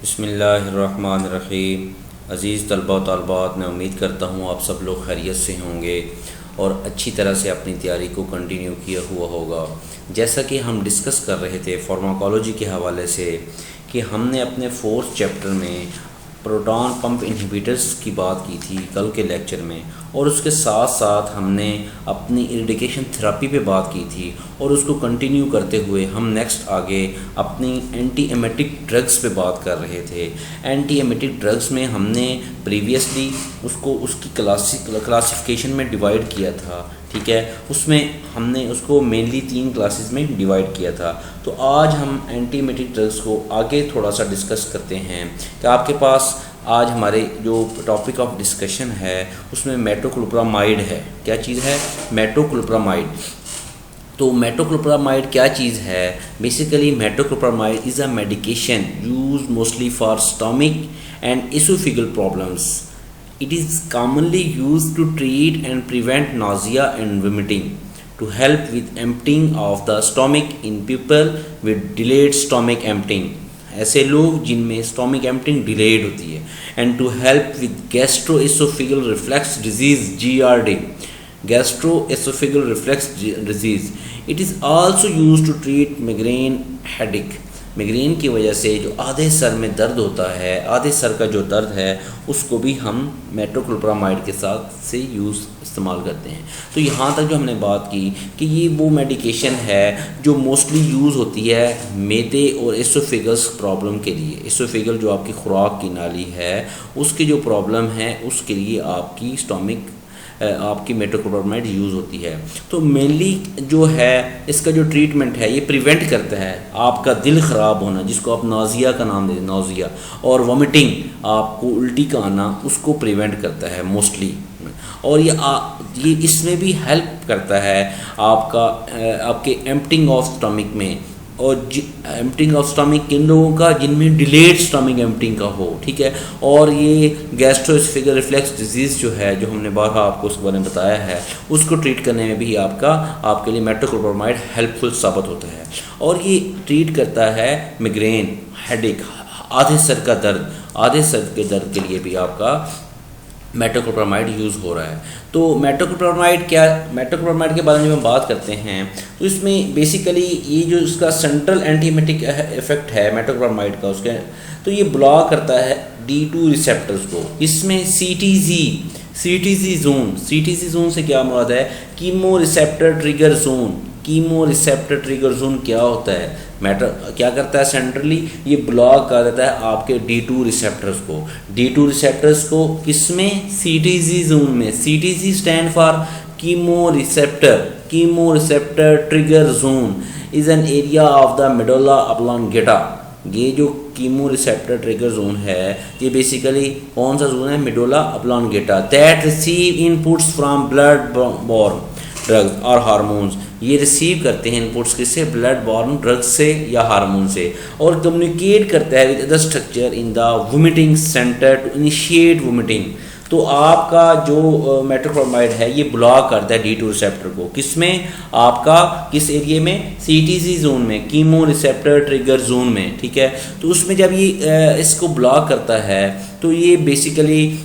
बिस्मिल्लाहिर्रहमानिर्रहीम। अज़ीज़ तलबा व तालिबात, मैं उम्मीद करता हूँ आप सब लोग खैरियत से होंगे और अच्छी तरह से अपनी तैयारी को कंटिन्यू किया हुआ होगा। जैसा कि हम डिस्कस कर रहे थे फार्माकोलॉजी के हवाले से कि हमने अपने फोर्थ चैप्टर में प्रोटॉन पंप इनहिबिटर्स की बात की थी कल के लेक्चर में, और उसके साथ साथ हमने अपनी इरिडिकेशन थेरेपी पे बात की थी और उसको कंटिन्यू करते हुए हम नेक्स्ट आगे अपनी एंटी एमेटिक ड्रग्स पे बात कर रहे थे। एंटी एमेटिक ड्रग्स में हमने प्रीवियसली उसको उसकी क्लासिफिकेशन में डिवाइड किया था, ठीक है। उसमें हमने उसको मेनली 3 क्लासेस में डिवाइड किया था। तो आज हम एंटी एमेटिक ड्रग्स को आगे थोड़ा सा डिस्कस करते हैं। तो आपके पास आज हमारे जो टॉपिक ऑफ डिस्कशन है उसमें मेटोक्लोप्रामाइड है। क्या चीज़ है? मेटोक्लोप्रामाइड। तो मेटोक्लोप्रामाइड क्या चीज़ है? Basically metoclopramide is a medication use mostly for stomach and oesophageal problems. It is commonly used to treat and prevent nausea and vomiting, to help with emptying of the stomach in people with delayed stomach emptying. ऐसे लोग जिनमें stomach emptying delayed होती है, and to help with gastroesophageal reflux disease GERD, gastroesophageal reflux disease. It is also use to treat migraine headache. Migraine की वजह से जो आधे सर में दर्द होता है, आधे सर का जो दर्द है, उसको भी हम मेटोक्लोप्रामाइड के साथ से इस्तेमाल करते हैं. तो यहाँ तक जो हमने बात की कि ये वो मेडिकेशन है जो मोस्टली यूज़ होती है मैदे और एसोफेगस प्रॉब्लम के लिए. एसोफेगल जो आपकी खुराक की नाली है उसकी जो प्रॉब्लम है उसके लिए आपकी आपकी मेटोक्लोप्रामाइड यूज़ होती है. तो मेनली जो है इसका जो ट्रीटमेंट है ये प्रिवेंट करता है आपका दिल ख़राब होना, जिसको आप नाजिया का नाम देते हैं, नाजिया, और वॉमिटिंग, आपको उल्टी का आना, उसको प्रिवेंट करता है मोस्टली. और ये इसमें भी हेल्प करता है आपके एम्पटिंग ऑफ स्टमक में, और एम्पटिंग ऑफ स्टमक किन लोगों का जिनमें डिलेड स्टमक एम्पटिंग का हो, ठीक है. और ये गैस्ट्रोएसोफेगल रिफ्लेक्स डिजीज़ जो है, जो हमने बारहा आपको उसके बारे में बताया है, उसको ट्रीट करने में भी आपके लिए मेटोक्लोप्रामाइड हेल्पफुल साबित होता है. और ये ट्रीट करता है मिग्रेन, हेडेक, आधे सर का दर्द. आधे सर के दर्द के लिए भी आपका मेटोक्लोप्रामाइड यूज़ हो रहा है. तो मेटोक्लोप्रामाइड के बारे में जब हम बात करते हैं तो इसमें बेसिकली ये जो इसका सेंट्रल एंटीमेटिक इफेक्ट है मेटोक्लोप्रामाइड का, उसके तो ये ब्लॉक करता है D2 रिसेप्टर्स को. इसमें CTZ जोन से क्या मुराद है? Chemo receptor trigger zone. Chemo receptor trigger zone क्या होता है? क्या करता है? सेंट्रली ये ब्लॉक कर देता है आपके D2 रिसेप्टर्स को. D2 रिसेप्टर्स को किसमें? CTZ जोन में. CTZ stand for chemo receptor trigger zone is an area of the medulla oblongata. ये जो कीमो रिसेप्टर ट्रिगर जोन है ये बेसिकली कौन सा जोन है? Medulla oblongata. That receive inputs from blood born drugs और hormones. ये रिसीव करते हैं इनपुट्स किससे? ब्लड बॉर्न ड्रग्स से या हार्मोन से, और कम्युनिकेट करता है with other structure in the vomiting centre to initiate vomiting. तो आपका जो मेटोक्लोप्रामाइड है ये ब्लॉक करता है D2 रिसेप्टर को. किसमें? आपका किस एरिया में? CTZ जोन में, कीमो रिसेप्टर ट्रिगर जोन में, ठीक है. तो उसमें जब ये इसको ब्लॉक करता है तो ये बेसिकली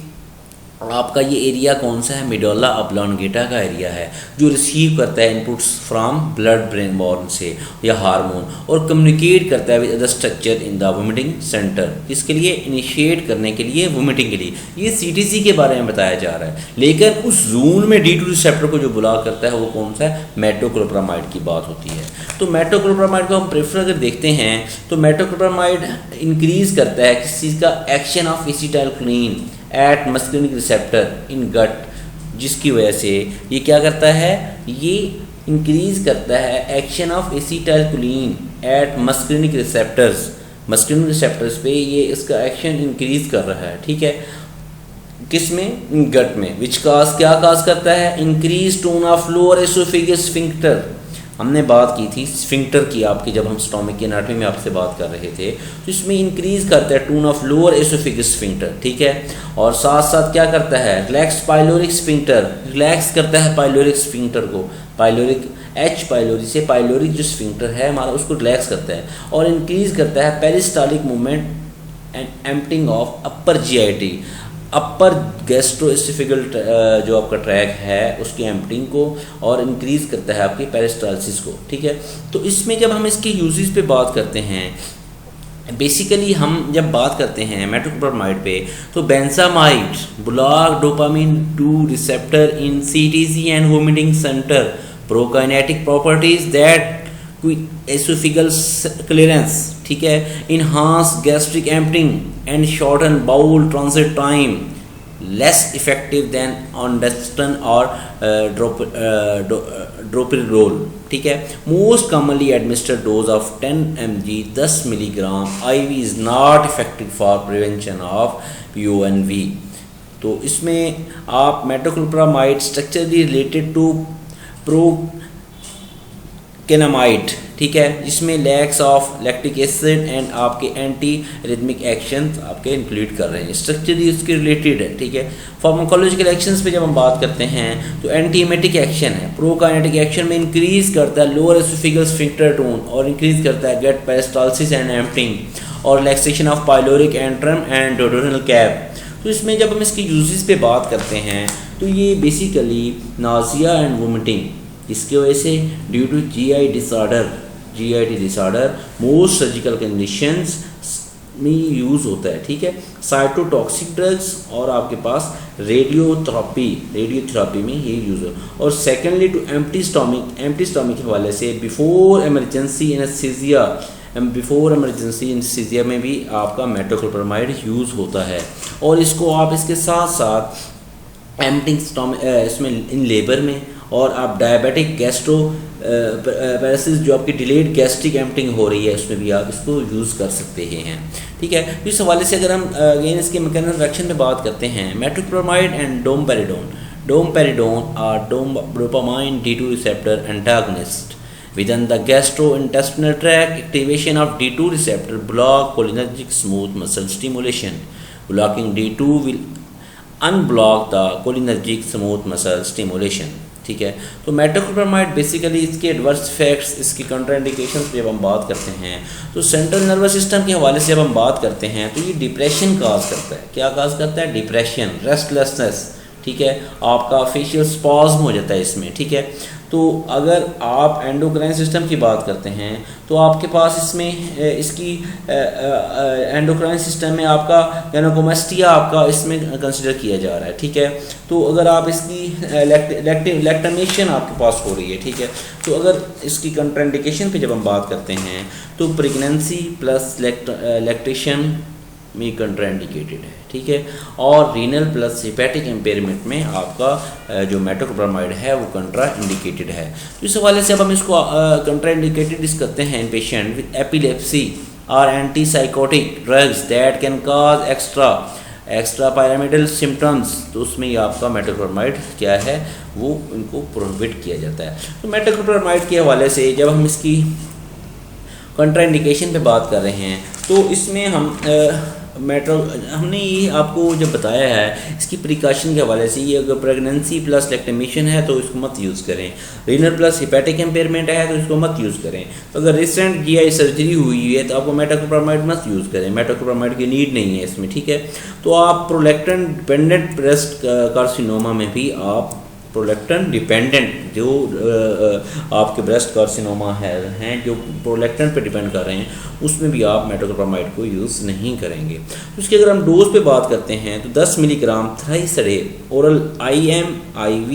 आपका ये एरिया कौन सा है? मेडुला ऑब्लोंगेटा का एरिया है, जो रिसीव करता है inputs from blood brain born से या हार्मोन, और कम्युनिकेट करता है with other structure in the vomiting centre. इसके लिए इनिशिएट करने के लिए, वोमिटिंग के लिए. ये CTZ के बारे में बताया जा रहा है, लेकिन उस जोन में D2 रिसेप्टर को जो ब्लॉक करता है वो कौन सा है? मेटोक्लोप्रामाइड की बात होती है. तो मेटोक्लोप्रामाइड को हम प्रेफर अगर देखते हैं तो मेटोक्लोप्रामाइड इंक्रीज़ करता है किस चीज़ का? Action of acetylcholine at muscarinic receptor in gut, जिसकी वजह से ये क्या करता है? ये इंक्रीज़ करता है action of acetylcholine at muscarinic receptors पे ये इसका एक्शन इंक्रीज़ कर रहा है, ठीक है. किस में? गट में. विच क्या काज करता है? Increase tone of lower oesophagus sphincter. हमने बात की थी स्फिंक्टर की आपकी, जब हम स्टोमिक की एनाटॉमी में आपसे बात कर रहे थे, तो इसमें इंक्रीज करता है tone of lower oesophagus sphincter, ठीक है. और साथ साथ क्या करता है? रिलैक्स पाइलोरिक स्फिंक्टर, रिलैक्स करता है पाइलोरिक स्फिंक्टर को. पाइलोरिक H पाइलोरी से पाइलोरिक जो स्फिंक्टर है हमारा उसको रिलैक्स करता है, और इंक्रीज करता है peristaltic movement and emptying of upper GIT, upper gastroesophageal जो आपका ट्रैक है उसकी एम्प्टिंग को और इंक्रीज़ करता है आपकी पेरिस्टालसिस को, ठीक है। तो इसमें जब हम इसके यूजेस पे बात करते हैं, बेसिकली हम जब बात करते हैं मेटोक्लोप्रामाइड पे, तो benzamide block dopamine 2 receptor in CTC and vomiting centre, prokinetic properties that oesophageal clearance, ठीक है, enhance gastric emptying and shorten bowel transit time, less effective than ondansetron और ड्रोपिरोल, ठीक है। Most commonly administered dose of 10 mg 10 milligram IV is not effective for prevention of PONV। तो इसमें आप metoclopramide structurally related to procainamide, ठीक है, जिसमें lacks of lactic acid and आपके एंटी रिदमिक एक्शन आपके इंक्लूड कर रहे हैं, स्ट्रक्चरली उसके रिलेटेड है, ठीक है। फार्माकोलॉजिकल एक्शंस पे जब हम बात करते हैं तो एंटीएमेटिक एक्शन है, प्रोकाइनेटिक एक्शन में इंक्रीज करता है लोअर एसोफेगल स्फिंक्टर टोन और इंक्रीज करता है गट पेरिस्टालसिस एंड एम्प्टिंग और relaxation of pyloric antrum and duodenal cap. तो इसमें जब हम इसकी यूजेस पे बात करते हैं तो ये बेसिकली नाजिया एंड वोमिटिंग, इसकी वजह से due to GIT disorder most surgical conditions में यूज़ होता है, ठीक है। साइटोटॉक्सिक ड्रग्स और आपके पास रेडियोथेरापी में ये यूज़ हो। और सेकेंडली टू एम्प्टी स्टोमिक के हवाले से बिफोर इमरजेंसी एनेस्थीसिया में भी आपका मेटोक्लोप्रामाइड यूज़ होता है। और इसको आप इसके साथ साथ एम्प्टिंग स्टोमिक इसमें इन लेबर में और आप डायबिटिक गैस्ट्रो पैरासिस जो आपकी डिलेड गैस्ट्रिक एम्प्टिंग हो रही है उसमें भी आप इसको यूज़ कर सकते हैं, ठीक है। इस हवाले से अगर हम अगेन इसके मैकेनिज्म ऑफ एक्शन में बात करते हैं, metoclopramide and domperidone are dopamine D2 receptor antagonist within the gastrointestinal tract. Activation of D2 receptor block cholinergic smooth muscle stimulation. Blocking D2 will unblock the cholinergic smooth muscle stimulation, ठीक है। तो metoclopramide basically इसके adverse effects, इसकी कंट्राइंडिकेशंस जब हम बात करते हैं तो सेंट्रल नर्वस सिस्टम के हवाले से जब हम बात करते हैं तो ये डिप्रेशन काज करता है। क्या काज करता है? डिप्रेशन, रेस्टलेसनेस, ठीक है, आपका फेशियल स्पॉज्म हो जाता है इसमें, ठीक है। तो अगर आप एंडोक्राइन सिस्टम की बात करते हैं तो आपके पास इसमें इसकी एंडोक्राइन सिस्टम में आपका गैनोकोमेस्टिया आपका इसमें कंसिडर किया जा रहा है, ठीक है। तो अगर आप इसकी लैक्टेशन आपके पास हो रही है, ठीक है, तो अगर इसकी कंट्राइंडिकेशन पे जब हम बात करते हैं तो प्रेगनेंसी प्लस लैक्टेशन में कंट्राइंडिकेटेड है, ठीक है। और रीनल प्लस हेपेटिक एम्पेयरमेंट में आपका जो मेटोक्लोप्रामाइड है वो कंट्राइंडिकेटेड है। तो इस हवाले से अब हम इसको कंट्राइंडिकेटेड करते हैं पेशेंट विद एपिलेप्सी और antipsychotic drugs that can cause extra pyramidal symptoms, तो उसमें ही आपका मेटोक्लोप्रामाइड क्या है वो उनको प्रोहिबिट किया जाता है। तो मेटोक्लोप्रामाइड के हवाले से जब हम इसकी कंट्राइंडिकेशन पे बात कर रहे हैं तो इसमें हमने ये आपको जब बताया है इसकी प्रिकॉशन के हवाले से, ये अगर प्रेगनेंसी प्लस लैक्टेशन है तो इसको मत यूज़ करें, रीनल प्लस हेपेटिक एम्पेयरमेंट है तो इसको मत यूज़ करें। तो अगर रिसेंट GI सर्जरी हुई है तो आपको मेटोक्लोप्रामाइड मत यूज़ करें, मेटोक्लोप्रामाइड की नीड नहीं है इसमें, ठीक है। तो आप प्रोलैक्टिन डिपेंडेंट ब्रेस्ट कार्सिनोमा में भी आप प्रोलैक्टिन डिपेंडेंट जो आपके ब्रेस्ट कार्सिनोमा हैं जो प्रोलैक्टिन पे डिपेंड कर रहे हैं उसमें भी आप मेटोक्लोप्रामाइड को यूज़ नहीं करेंगे। तो इसके अगर हम डोज पे बात करते हैं तो 10 milligram thrice a day oral IM IV,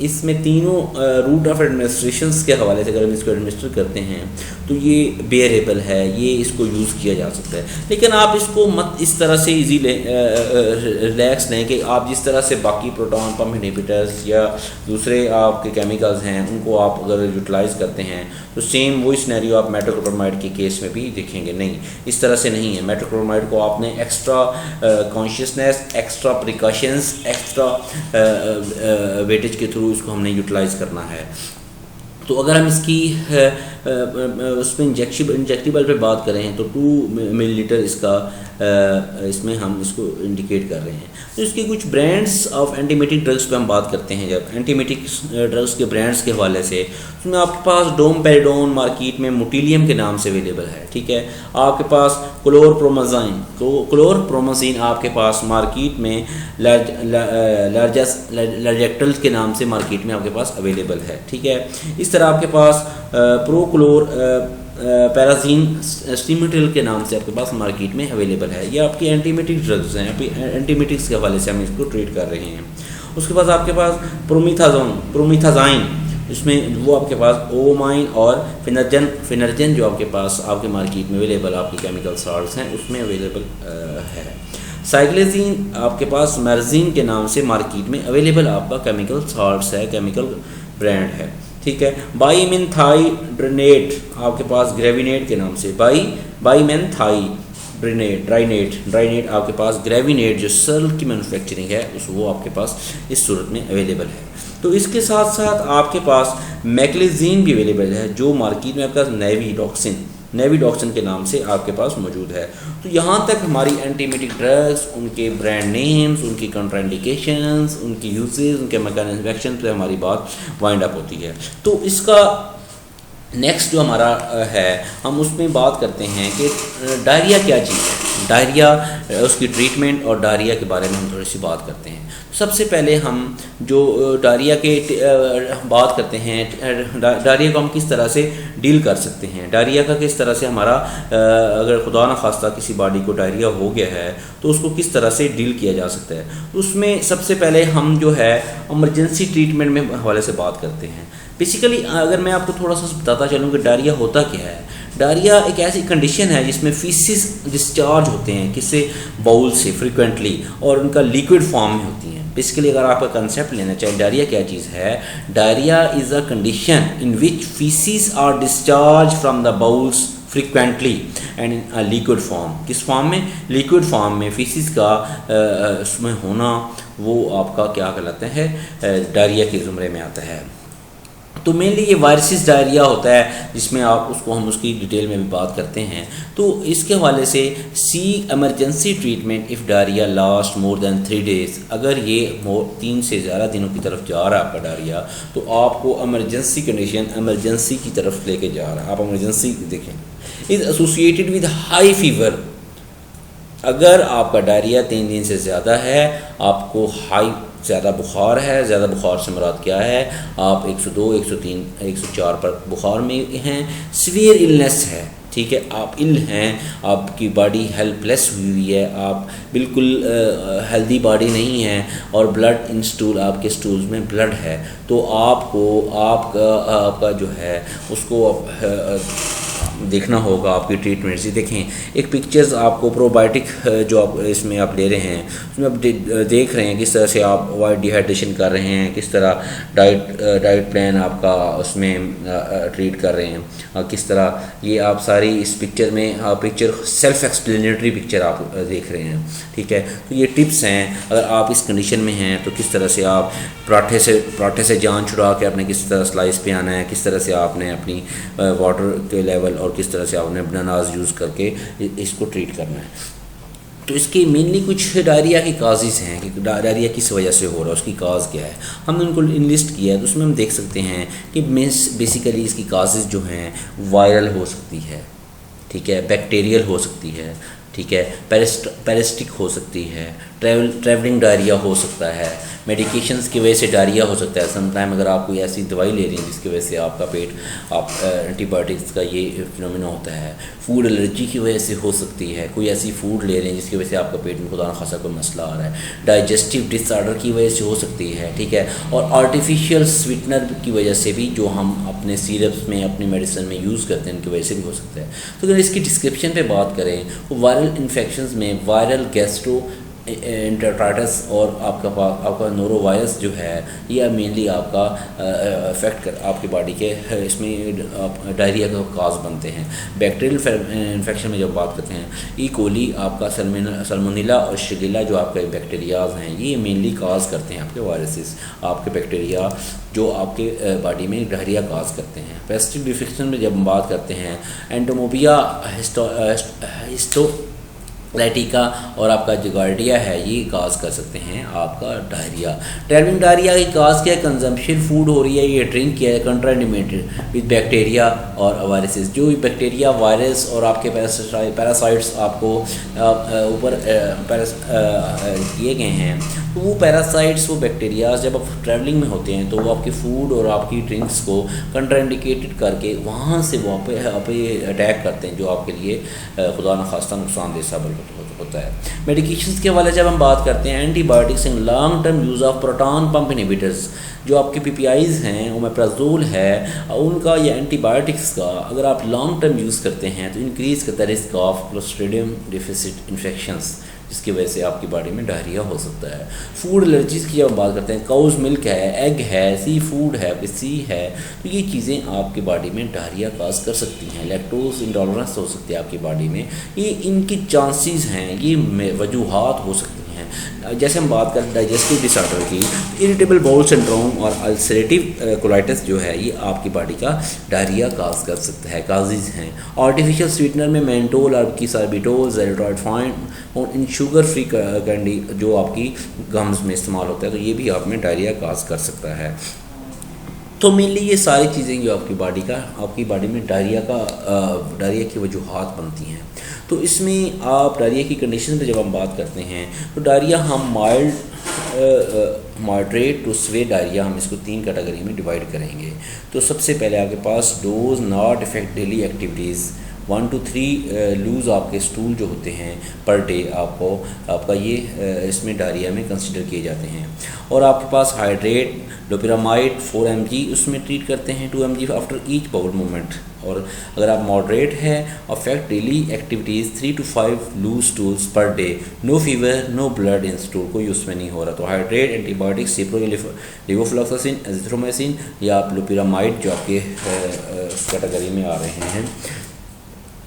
इसमें तीनों रूट ऑफ एडमिनिस्ट्रेशंस के हवाले से अगर हम इसको एडमिनिस्टर करते हैं तो ये बेयरेबल है, ये इसको यूज़ किया जा सकता है। लेकिन आप इसको मत इस तरह से इजी रिलैक्स लें कि आप जिस तरह से बाकी प्रोटॉन पंप इनहिबिटर्स या दूसरे आपके केमिकल्स हैं उनको आप अगर यूटिलाइज़ करते हैं तो सेम वही सिनेरियो आप मेटोक्लोप्रामाइड के केस में भी देखेंगे। नहीं, इस तरह से नहीं है। मेटोक्लोप्रामाइड को आपने extra consciousness, extra precautions, extra weightage के थ्रू इसको हमने यूटिलाइज़ करना है। तो अगर हम इसकी उसमें इंजेक्टिबल पे बात करें तो 2 मिलीलीटर इसका इसमें हम इसको इंडिकेट कर रहे हैं। तो इसके कुछ ब्रांड्स ऑफ एंटीमेटिक ड्रग्स पे हम बात करते हैं। जब एंटीमेटिक ड्रग्स के ब्रांड्स के हवाले से उसमें आपके पास डोमपेरिडोन मार्केट में मोटिलियम के नाम से अवेलेबल है, ठीक है। आपके पास क्लोरप्रोमाज़िन। क्लोरप्रोमाज़िन आपके पास मार्केट में लार्जेक्टल के नाम से मार्केट में आपके पास अवेलेबल है, ठीक है। इस तरह आपके पास प्रोक्लोर पैराजीन स्टीमेटिल के नाम से आपके पास मार्केट में अवेलेबल है। ये आपकी एंटीमेटिक ड्रग्स हैं, एंटीमेटिक्स के हवाले से हम इसको ट्रीट कर रहे हैं। उसके बाद आपके पास प्रोमिथाज़ाइन, इसमें वो आपके पास ओमाइन और फिनर्जन जो आपके पास आपके मार्केट में अवेलेबल आपकी केमिकल साल्ट्स हैं उसमें अवेलेबल है। साइक्लेजीन आपके पास मर्जीन के नाम से मार्केट में अवेलेबल आपका केमिकल साल्ट्स है, केमिकल ब्रांड है, ठीक है। बाईमेथाइड्रेनेट आपके पास ग्रेविनेट के नाम से ड्राइनेट आपके पास ग्रेविनेट जो सर्ल की मैन्युफैक्चरिंग है वो आपके पास इस सूरत में अवेलेबल है। तो इसके साथ साथ आपके पास मैक्लेजीन भी अवेलेबल है जो मार्केट में आपके पास नेविडॉक्सिन के नाम से आपके पास मौजूद है। तो यहाँ तक हमारी एंटीमेटिक ड्रग्स, उनके ब्रांड नेम्स, उनकी कंट्राइंडिकेशंस, उनकी यूजेस, उनके मैकेनिज्म एक्शन पे हमारी बात वाइंड अप होती है। तो इसका नेक्स्ट जो हमारा है हम उसमें बात करते हैं कि डायरिया क्या चीज़ है, डायरिया उसकी ट्रीटमेंट और डायरिया के बारे में हम थोड़ी सी बात करते हैं। सबसे पहले हम जो डायरिया के बात करते हैं, डायरिया को हम किस तरह से डील कर सकते हैं, डायरिया का किस तरह से हमारा अगर खुदा न खास्ता किसी बॉडी को डायरिया हो गया है तो उसको किस तरह से डील किया जा सकता है। उसमें सबसे पहले हम जो है इमरजेंसी ट्रीटमेंट में हवाले से बात करते हैं। बेसिकली अगर मैं आपको थोड़ा सा बताता चलूँ कि डायरिया होता क्या है। डायरिया एक ऐसी कंडीशन है जिसमें फीसिस डिस्चार्ज होते हैं किसी बाउल से फ्रीक्वेंटली और उनका लिक्विड फॉर्म में होती हैं। बेसिकली अगर आपका कंसेप्ट लेना चाहे डायरिया क्या चीज़ है, diarrhoea is a condition in which faeces are discharge from the bowels frequently and in a liquid form. किस फॉर्म में? लिक्विड फॉर्म में फीसिस का उसमें होना वो आपका क्या कहलाता है, डायरिया के ज़ुमरे में आता है। तो मेनली ये वायरसिस डायरिया होता है जिसमें आप उसको हम उसकी डिटेल में भी बात करते हैं। तो इसके हवाले से see emergency treatment if diarrhoea last more than 3 days, अगर ये 3 से ज़्यादा दिनों की तरफ जा रहा है आपका डायरिया तो आपको एमरजेंसी कंडीशन एमरजेंसी की तरफ लेके जा रहा है। आप एमरजेंसी देखें। Is associated with high fever, अगर आपका डायरिया 3 दिन से ज़्यादा है, आपको हाई ज़्यादा बुखार है, ज़्यादा बुखार से मुराद क्या है, आप 102, 103, 104 पर बुखार में हैं, सीवियर इलनेस है, ठीक है, आप इल हैं, आपकी बॉडी हेल्पलेस हुई है, आप बिल्कुल हेल्दी बॉडी नहीं है और ब्लड इन स्टूल, आपके स्टूल्स में ब्लड है, तो आपको आपका जो है उसको देखना होगा आपकी ट्रीटमेंट से। देखें एक पिक्चर्स आपको प्रोबायोटिक जो आप इसमें आप ले रहे हैं उसमें आप देख रहे हैं किस तरह से आप वाइट डिहाइड्रेशन कर रहे हैं, किस तरह डाइट प्लान आपका उसमें ट्रीट कर रहे हैं, किस तरह ये आप सारी इस पिक्चर में पिक्चर सेल्फ एक्सप्लेनेटरी पिक्चर आप देख रहे हैं, ठीक है। तो ये टिप्स हैं अगर आप इस कंडीशन में हैं तो किस तरह से आप पराठे से जान छुड़ा के आपने किस तरह स्लाइस पे आना है, किस तरह से आपने अपनी वाटर के लेवल और किस तरह से आपने बनानास यूज़ करके इसको ट्रीट करना है। तो इसकी मेनली कुछ डायरिया की काजेज़ हैं कि डायरिया किस वजह से हो रहा है, उसकी काज क्या है, हमने उनको इनलिस्ट किया है। तो उसमें हम देख सकते हैं कि बेसिकली इसकी काजेज़ जो हैं वायरल हो सकती है, ठीक है, बैक्टीरियल हो सकती है, ठीक है, पैरासिटिक हो सकती है, ट्रैवलिंग डायरिया हो सकता है, मेडिकेशंस की वजह से डायरिया हो सकता है। समटाइम अगर आप कोई ऐसी दवाई ले रही हैं जिसकी वजह से आपका पेट आप एंटीबायोटिक्स का ये फिनोमेना होता है, फूड एलर्जी की वजह से हो सकती है, कोई ऐसी फूड ले रहे हैं जिसकी वजह से आपका पेट में खुदा न खासा कोई मसला आ रहा है, डाइजेस्टिव डिसऑर्डर की वजह से हो सकती है, ठीक है, और आर्टिफिशियल स्वीटनर की वजह से भी जो हम अपने सिरप्स में अपनी मेडिसिन में यूज़ करते हैं उनकी वजह से भी हो सकता है। तो अगर इसकी डिस्क्रिप्शन पे बात करें तो वायरल इन्फेक्शंस में वायरल गैस्ट्रो एंटेराइटिस और आपका नोरोवायरस जो है ये मेनली आपका अफेक्ट कर आपकी बॉडी के इसमें डायरिया का काज बनते हैं। बैक्टीरियल इन्फेक्शन में जब बात करते हैं ई कोली, आपका सल्मोनेला और शिगेला जो आपके बैक्टीरियाज हैं ये मेनली काज करते हैं आपके वायरसेस, आपके बैक्टीरिया जो आपके बॉडी में डायरिया काज करते हैं। पैरासिटिक इन्फेक्शन में जब हम बात करते हैं एंटोमोबिया लैटिका और आपका जो गार्डिया है ये काज कर सकते हैं आपका डायरिया। ट्रैवलिंग डायरिया की काज क्या है, कंजम्पशन फूड हो रही है, ये ड्रिंक किया है कंट्राइंडिकेटेड विद बैक्टीरिया और वायरसेस। जो बैक्टीरिया वायरस और आपके पैरासाइट्स आपको ऊपर किए गए हैं, तो वो पैरासाइट्स वो बैक्टीरिया जब आप ट्रैवलिंग में होते हैं तो वो आपके फूड और आपकी ड्रिंक्स को कंट्राइंडिकेटेड करके वहाँ से वो आप अटैक करते हैं, जो आपके लिए खुदा न खास्ता नुकसानदेह साबित होता है। मेडिकेशंस के हवाले जब हम बात करते हैं, antibiotics and long term use of proton pump inhibitors, जो आपके पीपीआईज़ हैं, ओमेप्राजोल है, उनका या एंटीबायोटिक्स का अगर आप लॉन्ग टर्म यूज़ करते हैं तो इंक्रीज़ करता है risk of clostridium deficit infections, जिसकी वजह से आपकी बॉडी में डायरिया हो सकता है। फूड एलर्जीज़ की जब हम बात करते हैं, काउज मिल्क है, एग है, सी फूड है, सी है, तो ये चीज़ें आपकी बॉडी में डायरिया काज कर सकती हैं। लैक्टोज इंटॉलरेंस हो सकती है आपकी बॉडी में, ये इनकी चांसेस हैं, ये वजूहात हो सकती हैं। जैसे हम बात करें डाइजेस्टिव डिसऑर्डर की, इरिटेबल बाउल सिंड्रोम और अल्सरेटिव कोलाइटिस जो है ये आपकी बॉडी का डायरिया काज कर सकता है, काजेज हैं। आर्टिफिशियल स्वीटनर में मेंटोल, आपकी सार्बिटोल, ज़ेरोटाइड और इन शुगर फ्री कैंडी जो आपकी गम्स में इस्तेमाल होता है, तो ये भी आप में डायरिया काज कर सकता है। तो मेनली ये सारी चीज़ें जो आपकी बॉडी में डायरिया की वजूहात बनती हैं। तो इसमें आप डायरिया की कंडीशन पे जब हम बात करते हैं तो डायरिया हम माइल्ड, मॉडरेट टू स्वे डायरिया, हम इसको 3 कैटेगरी में डिवाइड करेंगे। तो सबसे पहले आपके पास does not affect daily activities 1 to 3 loose आपके स्टूल जो होते हैं पर डे आपका ये इसमें डायरिया में कंसिडर किए जाते हैं। और आपके पास हाइड्रेट लोपिरामाइड 4 mg उसमें ट्रीट करते हैं 2 mg after each bowel movement. और अगर आप मॉडरेट है, affect daily activities 3 to 5 loose stools per day, no fever, no blood in stool, कोई उसमें नहीं हो रहा, तो हाइड्रेट, एंटीबायोटिक्स, लेवोफ्लॉक्सासिन, एजिथ्रोमाइसिन या आप लोपिरामाइड जो आपके कैटेगरी में आ रहे हैं,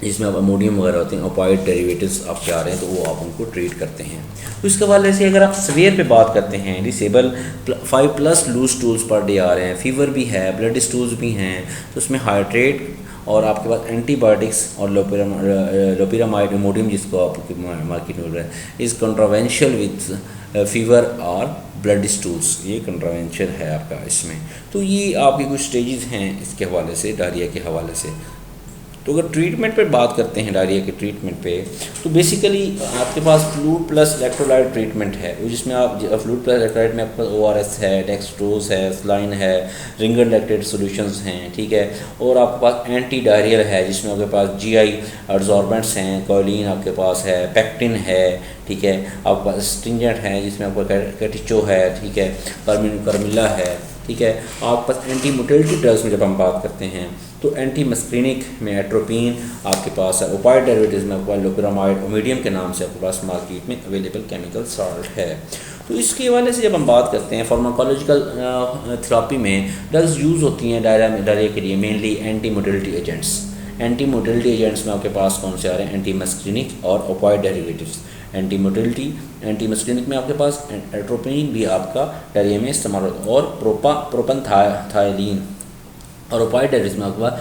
जिसमें आप अमोनियम वगैरह होते हैं, ओपाइड डेरिवेटिव्स आपके आ रहे हैं, तो वो आप उनको ट्रीट करते हैं। तो इसके हवाले से अगर आप सवेयर पे बात करते हैं, disable 5+ loose stools per day आ रहे हैं, फीवर भी है, ब्लड स्टूल्स भी हैं, तो उसमें हाइड्रेट और आपके पास एंटीबायोटिक्स और लोपिरामाइड अमोनियम जिसको आपकी मार्केट में मिल रहा है, इज़ कंट्रावेंशियल विथ फीवर और ब्लड स्टूल्स, ये कंट्रावेंशियल है आपका इसमें। तो ये आपके कुछ स्टेजेस हैं इसके हवाले से, डायरिया के हवाले से। तो अगर ट्रीटमेंट पे बात करते हैं डायरिया के ट्रीटमेंट पे, तो बेसिकली आपके पास फ्लूइड प्लस इलेक्ट्रोलाइट ट्रीटमेंट है, जिसमें आप फ्लूइड प्लस इलेक्ट्रोलाइट में आपके पास ORS है, डेक्सट्रोज है, स्लाइन है, रिंगर लैक्टेट सॉल्यूशंस हैं, ठीक है। और आपके पास एंटी डायरियल है, जिसमें आपके पास GI एब्जॉर्बेंट्स हैं, कोलिन आपके पास है, पेक्टिन है, ठीक है। आपके पास स्ट्रिंजेंट है, जिसमें आपका कैटिचो है, ठीक है, कर्मिला है, ठीक है। आपके पास एंटी मोटिलिटी ड्रग्स में जब हम बात करते हैं तो एंटी मस्क्रीनिक में एट्रोपिन आपके पास है, ओपाइड डेरिवेटिव्स में आपके पास लोपिरामाइड ओमीडियम के नाम से आपके पास मार्केट में अवेलेबल केमिकल सॉल्ट है। तो इसके हवाले से जब हम बात करते हैं फार्माकोलॉजिकल थेरेपी में ड्रग्स यूज़ होती हैं डायरिया के लिए, mainly anti motility agents. Anti motility agents में आपके पास कौन से आ रहे हैं, एंटी मस्क्रीनिक और opioid derivatives. Anti motility, anti muscarinic में आपके पास एट्रोपिन भी आपका डायरिया में इस्तेमाल होता है, और प्रोपनथाइलिन, और ओपाइड डेरिवेटिव्स में आपके पास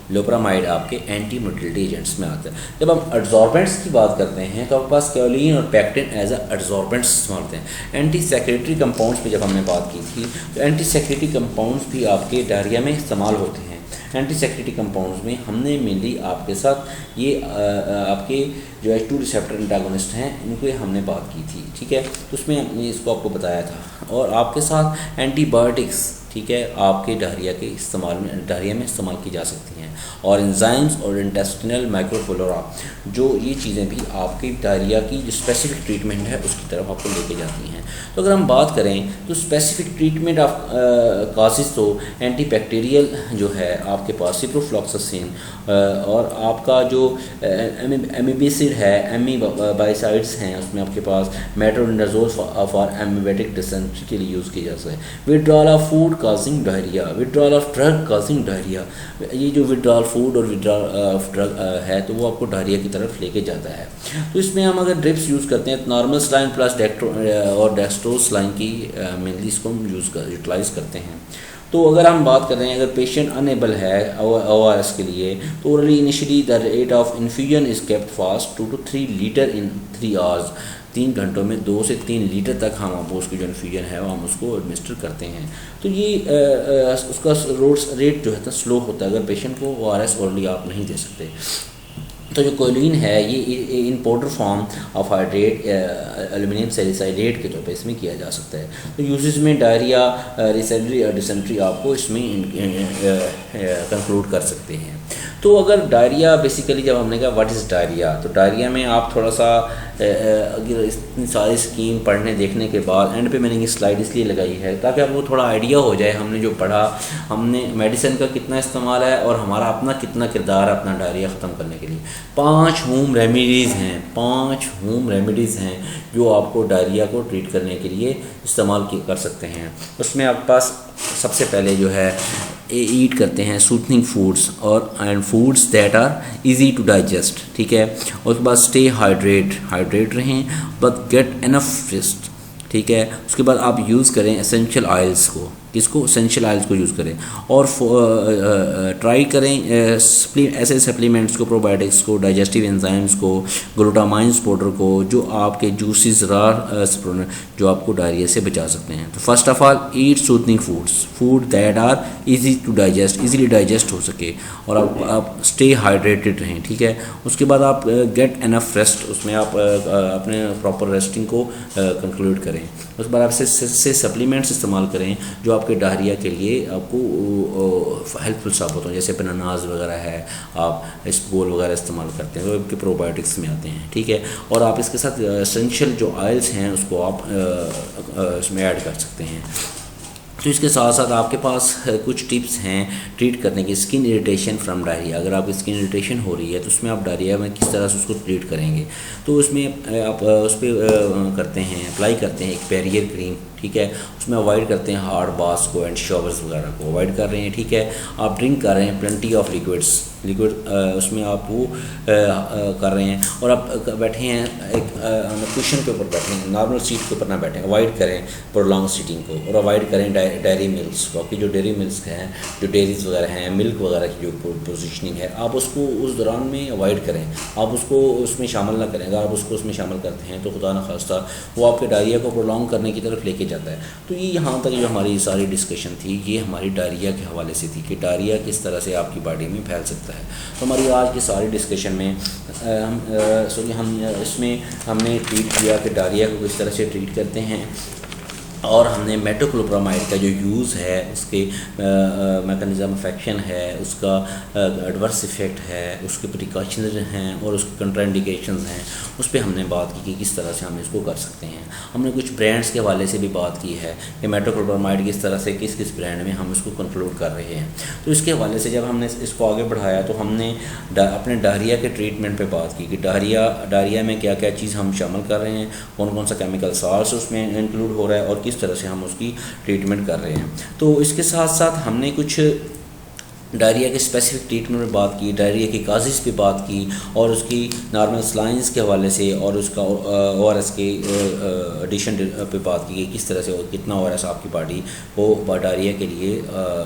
लोपरामाइड आपके एंटी मोटिलिटी एजेंट्स में आते हैं। जब हम एड्जॉर्बेंट्स की बात करते हैं तो आपके पास कोलिन और पेक्टिन एज एड्जॉर्बेंट्स इस्तेमाल होते हैं। एंटी सेक्रेटरी कंपाउंड्स पे जब हमने बात की थी, तो एंटी सेक्रेटरी कंपाउंड्स भी आपके डायरिया में इस्तेमाल होते हैं। एंटी सेक्रेटरी कंपाउंड्स में हमने मेनली आपके साथ ये आपके जो H2 रिसेप्टर एंटागोनिस्ट हैं, इनको हमने बात की थी, ठीक है। तो उसमें हमने इसको आपको बताया था। और आपके साथ एंटीबायोटिक्स, ठीक है, आपके डायरिया में इस्तेमाल की जा सकती हैं। और एंजाइम्स और इंटेस्टिनल माइक्रोफ्लोरा, जो ये चीज़ें भी आपकी डायरिया की जो स्पेसिफिक ट्रीटमेंट है उसकी तरफ आपको लेके जाती हैं। तो अगर हम बात करें तो स्पेसिफिक ट्रीटमेंट ऑफ कासेस, तो एंटीबैक्टीरियल जो है आपके पास सिप्रोफ्लॉक्सासिन, और आपका जो एमिबिसिड है, एमीबाइसाइड्स हैं, उसमें आपके पास मेट्रोनिडाजोल फॉर एमीबेटिक डिसेंट्री के लिए यूज़ किया जा सकता है। Withdrawal of food causing diarrhoea, withdrawal of drug causing diarrhoea, ये जो विड्रॉल फूड और विड्रॉल ऑफ ड्रग है तो वो आपको डायरिया की तरफ लेके जाता है। तो इसमें हम अगर ड्रिप्स यूज़ करते हैं तो normal saline plus dextrose saline की मेनली इसको हम यूटिलाइज़ करते हैं। तो अगर हम बात कर रहे हैं अगर पेशेंट अनेबल है ORS के लिए, तो orally initially the rate of infusion is kept fast 2 to 3 litre in 3 hours. 3 घंटों में 2 से 3 लीटर तक हम उसकी जो इन्फ्यूजन है वो हम उसको एडमिनिस्टर करते हैं। तो ये उसका रेट जो है तो स्लो होता है अगर पेशेंट को ORS ओरली आप नहीं दे सकते। तो जो कोलिन है ये in powder form of hydrate aluminium salicylate के तौर पे इसमें किया जा सकता है। तो यूजेस में डायरिया, रिसेंट्री और डिसेंट्री आपको इसमें कंक्लूड कर सकते हैं। तो अगर डायरिया बेसिकली जब हमने कहा व्हाट इज़ डायरिया, तो डायरिया में आप थोड़ा सा अगर इतनी सारी स्कीम पढ़ने देखने के बाद एंड पे मैंने ये स्लाइड इसलिए लगाई है ताकि आपको थोड़ा आइडिया हो जाए हमने जो पढ़ा, हमने मेडिसिन का कितना इस्तेमाल है और हमारा अपना कितना किरदार है अपना डायरिया ख़त्म करने के लिए। 5 होम रेमेडीज़ हैं, 5 होम रेमेडीज़ हैं जो आपको डायरिया को ट्रीट करने के लिए इस्तेमाल कर सकते हैं। उसमें आपके पास सबसे पहले जो है ईट करते हैं सूथनिंग फूड्स और and foods that are easy to digest, ठीक है। उसके बाद स्टे हाइड्रेट रहें बट गेट एनफ रेस्ट, ठीक है। उसके बाद आप यूज़ करें एसेंशियल ऑयल्स को, किसको, एसेंशियल ऑयल्स को यूज़ करें और ट्राई करें ऐसे सप्लीमेंट्स को, प्रोबायोटिक्स को, डाइजेस्टिव एंजाइम्स को, ग्लूटामाइंस पाउडर को जो आपके जूसेस जो आपको डायरिया से बचा सकते हैं। तो first of all eat soothing food that are easy to digest, easily digest हो सके और आप स्टे हाइड्रेटेड रहें, ठीक है। उसके बाद आप गेट एनफ रेस्ट, उसमें आप अपने प्रॉपर रेस्टिंग को कंक्लूड करें। उसके बाद आप से सप्लीमेंट्स इस्तेमाल करें जो आपके डायरिया के लिए आपको हेल्पफुल साबित होते हैं, जैसे बनानाज वगैरह है, आप इसबगोल वगैरह इस्तेमाल करते हैं तो आपके प्रोबायोटिक्स में आते हैं, ठीक है। और आप इसके साथ एसेंशियल जो ऑयल्स हैं उसको आप इसमें ऐड कर सकते हैं। तो इसके साथ साथ आपके पास कुछ टिप्स हैं ट्रीट करने की। स्किन इरिटेशन फ्रॉम डायरिया, अगर आपकी स्किन इरिटेशन हो रही है तो उसमें आप डायरिया में किस तरह से उसको ट्रीट करेंगे। तो उसमें आप उस पर करते हैं, अप्लाई करते हैं एक बैरियर क्रीम, ठीक है। उसमें अवॉइड करते हैं हार्ड बाथ्स को एंड शावर्स वगैरह को अवॉइड कर रहे हैं, ठीक है। आप ड्रिंक कर रहे हैं प्लेंटी ऑफ लिक्विड उसमें आप वो कर रहे हैं और आप बैठे हैं एक कुशन के ऊपर बैठे हैं, नॉर्मल सीट के ऊपर ना बैठें, अवॉइड करें प्रोलॉन्ग सीटिंग को और अवॉइड करें डेयरी मिल्क्स को। आपकी जो डेयरी मिल्क हैं, जो डेयरीज वगैरह हैं, मिल्क वगैरह की जो पोजीशनिंग है आप उसको उस दौरान में अवॉइड करें, आप उसको उसमें शामिल ना करें। अगर आप उसको उसमें शामिल करते हैं तो खुदा न खास्ता वो आपके डायरिया को प्रोलॉन्ग करने की तरफ लेके जाता है। तो ये यहाँ तक जो हमारी सारी डिस्कशन थी ये हमारी डायरिया के हवाले से थी कि डायरिया किस तरह से आपकी बॉडी में फैल सकता है। तो हमारी आज की सारी डिस्कशन में हम इसमें हमने ट्रीट किया कि डायरिया को किस तरह से ट्रीट करते हैं और हमने मेटोक्लोप्रामाइड का जो यूज़ है, उसके मैकेनिज़्म ऑफ एक्शन है, उसका एडवर्स इफ़ेक्ट है, उसके प्रिकॉशंस हैं और उसके कंट्राइंडिकेशंस हैं, उस पर हमने बात की कि किस तरह से हम इसको कर सकते हैं। हमने कुछ ब्रांड्स के हवाले से भी बात की है कि मेटोक्लोप्रामाइड किस तरह से किस किस ब्रांड में हम इसको कंक्लूड कर रहे हैं। तो इसके हवाले से जब हमने इसको आगे बढ़ाया तो हमने अपने डायरिया के ट्रीटमेंट पर बात की कि डायरिया में क्या क्या चीज़ हम शामिल कर रहे हैं, कौन कौन सा केमिकल साल्ट उसमें इंक्लूड हो रहा है और किस तरह से हम उसकी ट्रीटमेंट कर रहे हैं। तो इसके साथ साथ हमने कुछ डायरिया के स्पेसिफिक ट्रीटमेंट में बात की, डायरिया की काजेज़ पे बात की और उसकी नॉर्मल सलाइंस के हवाले से और उसका ORS के एडिशन पे बात की कि किस तरह से कितना ORS आपकी बॉडी को डायरिया के लिए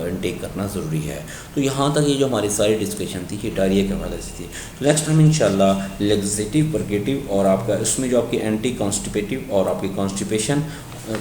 इनटेक करना ज़रूरी है। तो यहाँ तक ये जो हमारी सारी डिस्कशन थी कि डायरिया के हवाले से थी। तो नेक्स्ट टाइम इंशाल्लाह लेग्जेटिव, परगेटिव और आपका इसमें जो आपकी एंटी कॉन्स्टिपेटिव और आपकी कॉन्स्टिपेशन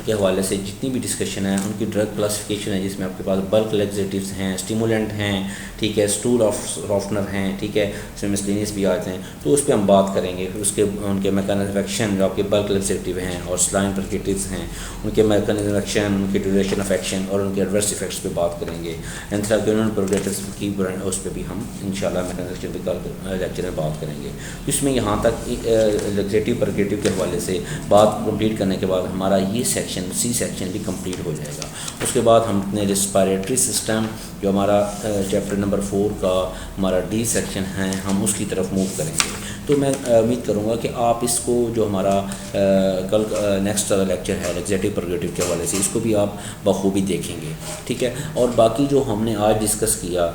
के हवाले से जितनी भी डिस्कशन है, उनकी ड्रग क्लासिफिकेशन है जिसमें आपके पास बल्क लेग्जेटिव्स हैं, स्टिमुलेंट हैं, ठीक है, स्टूल सॉफ्टनर हैं, ठीक है, उसमें मिसलेनियस भी आते हैं, तो उस पर हम बात करेंगे। फिर उसके उनके मैकेनिज्म एक्शन जो आपके बल्क लेग्जेटिव हैं और स्लाइन परगेटिव्स हैं, उनके मैकेनिज्म एक्शन, उनके ड्यूरेशन ऑफ एक्शन और उनके एडवर्स इफेक्ट्स पे बात करेंगे। एंथ्राक्योनल परगेटिव्स की उस पर भी हम इंशाल्लाह मैकेनिज्म एक्शन कल लेक्चर में बात करेंगे। इसमें यहाँ तक लेग्जेटिव परगेटिव के हवाले से बात कंप्लीट करने के बाद हमारा ये सेक्शन सी सेक्शन भी कंप्लीट हो जाएगा। उसके बाद हम अपने रिस्पायरेटरी सिस्टम जो हमारा चैप्टर नंबर 4 का हमारा डी सेक्शन है हम उसकी तरफ मूव करेंगे। तो मैं उम्मीद करूँगा कि आप इसको जो हमारा कल नेक्स्ट लेक्चर है लेग्जेटिव परगेटिव के हवाले से इसको भी आप बखूबी देखेंगे, ठीक है। और बाकी जो हमने आज डिस्कस किया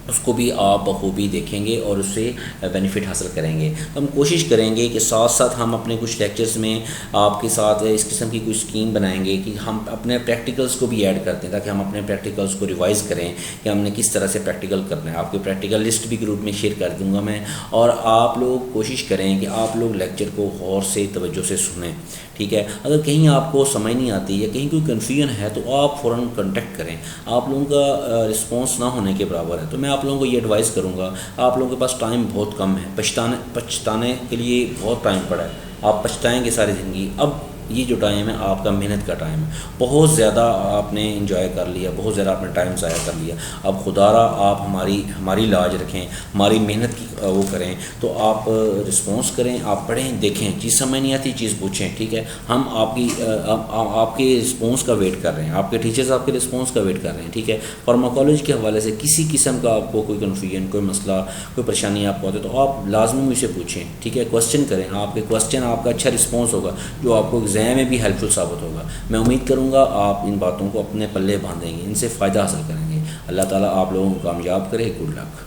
उसको भी आप बखूबी देखेंगे और उससे बेनिफिट हासिल करेंगे। तो हम कोशिश करेंगे कि साथ साथ हम अपने कुछ लेक्चर्स में आपके साथ इस किस्म की कुछ स्कीम बनाएंगे कि हम अपने प्रैक्टिकल्स को भी ऐड करते हैं, ताकि हम अपने प्रैक्टिकल्स को रिवाइज़ करें कि हमने किस तरह से प्रैक्टिकल करना है। आपके प्रैक्टिकल लिस्ट भी ग्रुप में शेयर कर दूँगा मैं, और आप लोग कोशिश करें कि आप लोग लेक्चर को गौर से तवज्जो से सुनें, ठीक है। अगर कहीं आपको समझ नहीं आती या कहीं कोई कन्फ्यूजन है तो आप फ़ौरन कांटेक्ट करें। आप लोगों का रिस्पांस ना होने के बराबर है। तो मैं आप लोगों को ये एडवाइस करूँगा, आप लोगों के पास टाइम बहुत कम है, पछताने के लिए बहुत टाइम पड़ा है, आप पछताएंगे सारी ज़िंदगी। अब ये जो टाइम है आपका मेहनत का टाइम है, बहुत ज़्यादा आपने इंजॉय कर लिया, बहुत ज़्यादा आपने टाइम ज़ाया कर लिया। अब खुदारा आप हमारी लाज रखें, हमारी मेहनत की वो करें। तो आप रिस्पॉन्स करें, आप पढ़ें, देखें, चीज़ समझ नहीं आती चीज़ पूछें, ठीक है। हम आपके रिस्पॉन्स का वेट कर रहे हैं, आपके टीचर्स आपके रिस्पॉन्स का वेट कर रहे हैं, ठीक है। फार्माकोलॉजी के हवाले से किसी किस्म का आपको कोई कन्फ्यूजन, कोई मसला, कोई परेशानी आपको होती है तो आप लाजमी मुझसे पूछें, ठीक है। क्वेश्चन करें, आपके क्वेश्चन आपका अच्छा रिस्पॉन्स होगा जो आपको एग्ज़ाम में भी हेल्पफुल साबित होगा। मैं उम्मीद करूँगा आप इन बातों को अपने पल्ले बांधेंगे, इनसे फ़ायदा हासिल करेंगे। अल्लाह ताला आप लोगों को कामयाब करे। Good luck.